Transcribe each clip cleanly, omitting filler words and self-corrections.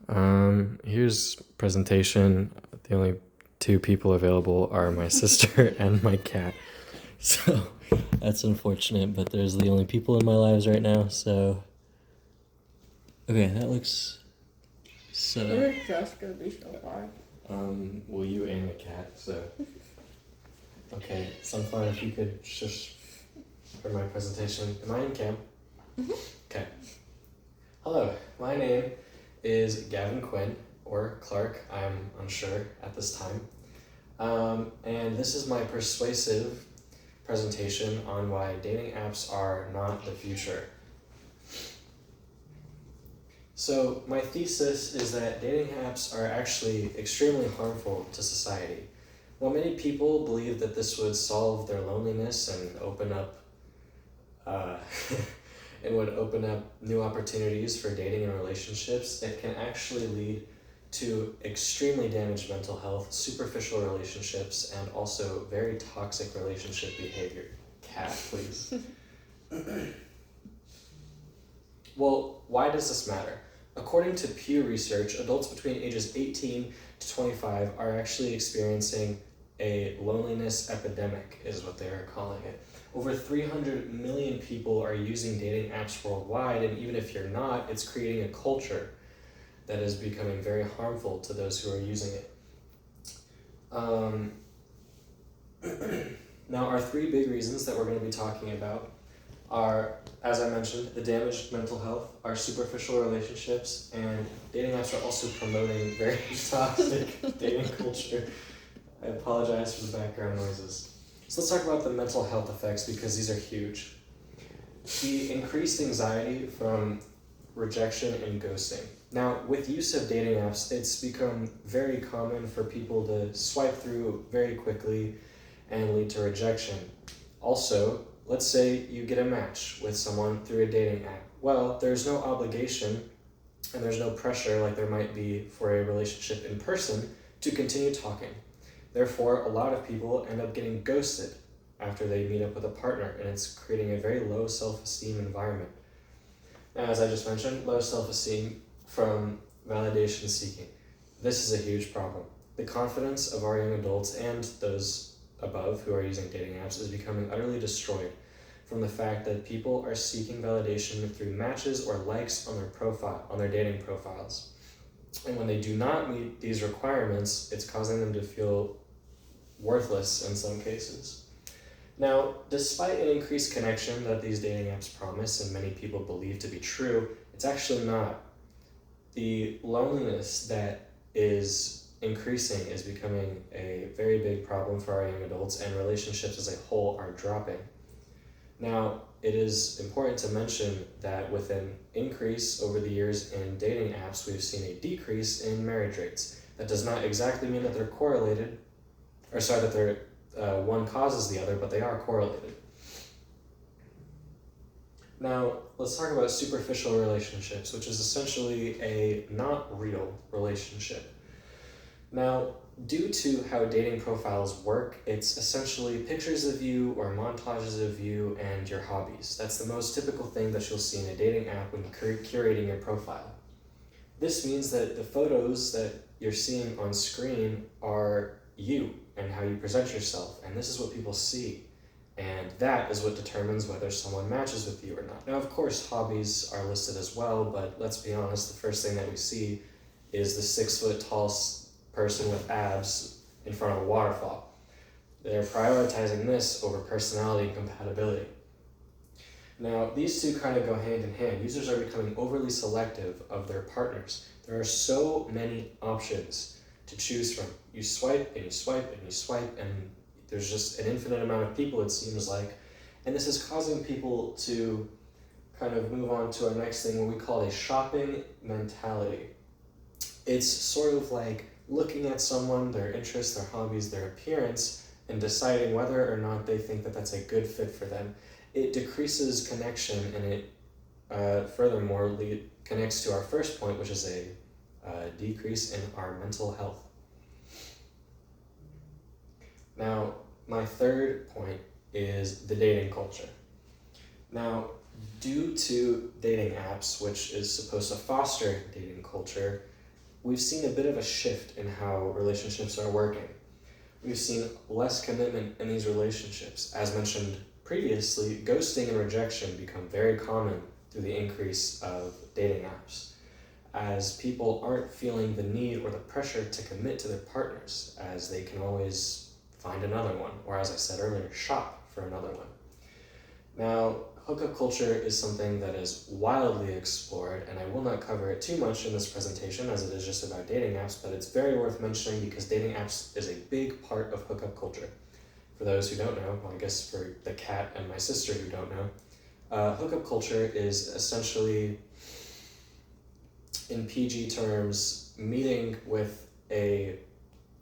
Here's presentation. The only two people available are my sister and my cat. So that's unfortunate, but there's the only people in my lives right now, so okay, that looks set up. We're just gonna be so far. Well, you and the cat, so okay, Sunflower, if you could shush for my presentation. Am I in cam? Okay. Hello, my name is Gavin Quinn, or Clark, I'm unsure at this time. And this is my persuasive presentation on why dating apps are not the future. So my thesis is that dating apps are actually extremely harmful to society. While many people believe that this would solve their loneliness and open up new opportunities for dating and relationships, it can actually lead to extremely damaged mental health, superficial relationships, and also very toxic relationship behavior. Cat, please. Well, why does this matter? According to Pew Research, adults between ages 18 to 25 are actually experiencing a loneliness epidemic, is what they are calling it. Over 300 million people are using dating apps worldwide, and even if you're not, it's creating a culture that is becoming very harmful to those who are using it. Now, our three big reasons that we're going to be talking about are, as I mentioned, the damaged mental health, our superficial relationships, and dating apps are also promoting very toxic dating culture. I apologize for the background noises. So let's talk about the mental health effects because these are huge. The increased anxiety from rejection and ghosting. Now, with use of dating apps, it's become very common for people to swipe through very quickly and lead to rejection. Also, let's say you get a match with someone through a dating app. Well, there's no obligation and there's no pressure like there might be for a relationship in person to continue talking. Therefore, a lot of people end up getting ghosted after they meet up with a partner, and it's creating a very low self-esteem environment. Now, as I just mentioned, low self-esteem from validation seeking. This is a huge problem. The confidence of our young adults and those above who are using dating apps is becoming utterly destroyed from the fact that people are seeking validation through matches or likes on their dating profiles. And when they do not meet these requirements, it's causing them to feel worthless in some cases. Now, despite an increased connection that these dating apps promise and many people believe to be true, it's actually not. The loneliness that is increasing is becoming a very big problem for our young adults, and relationships as a whole are dropping. Now, it is important to mention that with an increase over the years in dating apps, we've seen a decrease in marriage rates. That does not exactly mean that they're correlated, one causes the other, but they are correlated. Now, let's talk about superficial relationships, which is essentially a not real relationship. Now, due to how dating profiles work, it's essentially pictures of you or montages of you and your hobbies. That's the most typical thing that you'll see in a dating app when curating your profile. This means that the photos that you're seeing on screen are you and how you present yourself, and this is what people see. And that is what determines whether someone matches with you or not. Now, of course, hobbies are listed as well, but let's be honest, the first thing that we see is the 6-foot-tall person with abs in front of a waterfall. They're prioritizing this over personality and compatibility. Now, these two kind of go hand in hand. Users are becoming overly selective of their partners. There are so many options to choose from. You swipe and you swipe and you swipe, and there's just an infinite amount of people, it seems like. And this is causing people to kind of move on to our next thing, what we call a shopping mentality. It's sort of like looking at someone, their interests, their hobbies, their appearance, and deciding whether or not they think that that's a good fit for them. It decreases connection, and it furthermore connects to our first point, which is a decrease in our mental health. Now, my third point is the dating culture. Now, due to dating apps, which is supposed to foster dating culture, we've seen a bit of a shift in how relationships are working. We've seen less commitment in these relationships. As mentioned previously, ghosting and rejection become very common through the increase of dating apps, as people aren't feeling the need or the pressure to commit to their partners, as they can always find another one, or as I said earlier, shop for another one. Now, hookup culture is something that is wildly explored, and I will not cover it too much in this presentation as it is just about dating apps, but it's very worth mentioning because dating apps is a big part of hookup culture. For those who don't know, well, I guess for the cat and my sister who don't know, hookup culture is essentially, in PG terms, meeting with a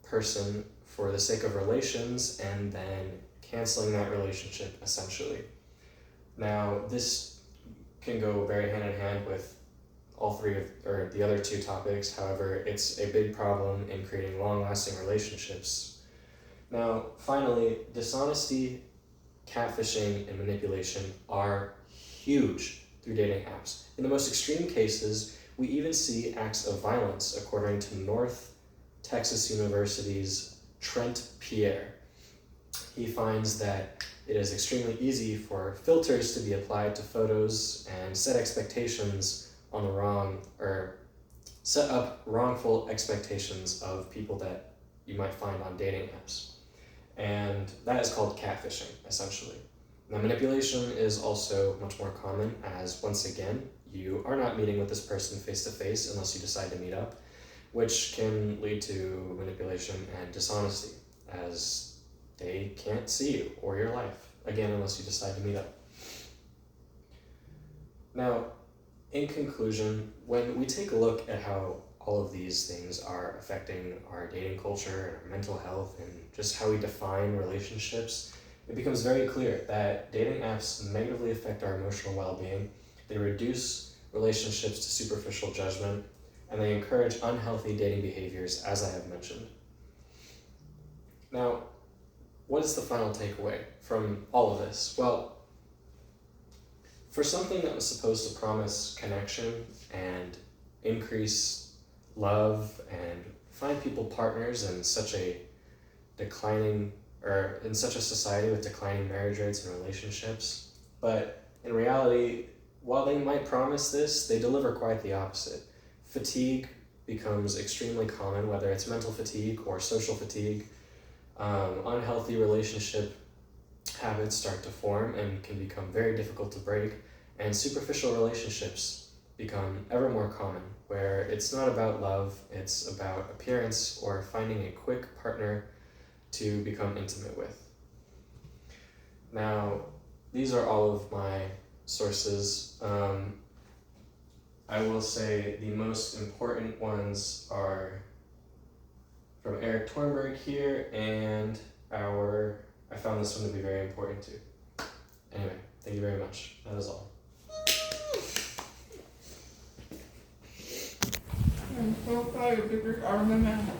person for the sake of relations and then canceling that relationship, essentially. Now, this can go very hand in hand with all three of, or the other two topics. However, it's a big problem in creating long-lasting relationships. Now, finally, dishonesty, catfishing, and manipulation are huge through dating apps. In the most extreme cases, we even see acts of violence, according to North Texas University's Trent Pierre. He finds that it is extremely easy for filters to be applied to photos and set expectations on the wrong, or set up wrongful expectations of people that you might find on dating apps. And that is called catfishing, essentially. Now, manipulation is also much more common, as once again, you are not meeting with this person face-to-face unless you decide to meet up, which can lead to manipulation and dishonesty, as they can't see you or your life, again, unless you decide to meet up. Now, in conclusion, when we take a look at how all of these things are affecting our dating culture and our mental health and just how we define relationships, it becomes very clear that dating apps negatively affect our emotional well-being. They reduce relationships to superficial judgment, and they encourage unhealthy dating behaviors, as I have mentioned. Now, what is the final takeaway from all of this? Well, for something that was supposed to promise connection and increase love and find people partners in such a declining, or in such a society with declining marriage rates and relationships, but in reality, while they might promise this, they deliver quite the opposite. Fatigue becomes extremely common, whether it's mental fatigue or social fatigue. Unhealthy relationship habits start to form and can become very difficult to break, and superficial relationships become ever more common, where it's not about love, it's about appearance or finding a quick partner to become intimate with. Now, these are all of my sources. I will say the most important ones are from Eric Tornberg here, and I found this one to be very important too. Anyway, thank you very much. That is all. I'm so proud of Victor's arm and mouth.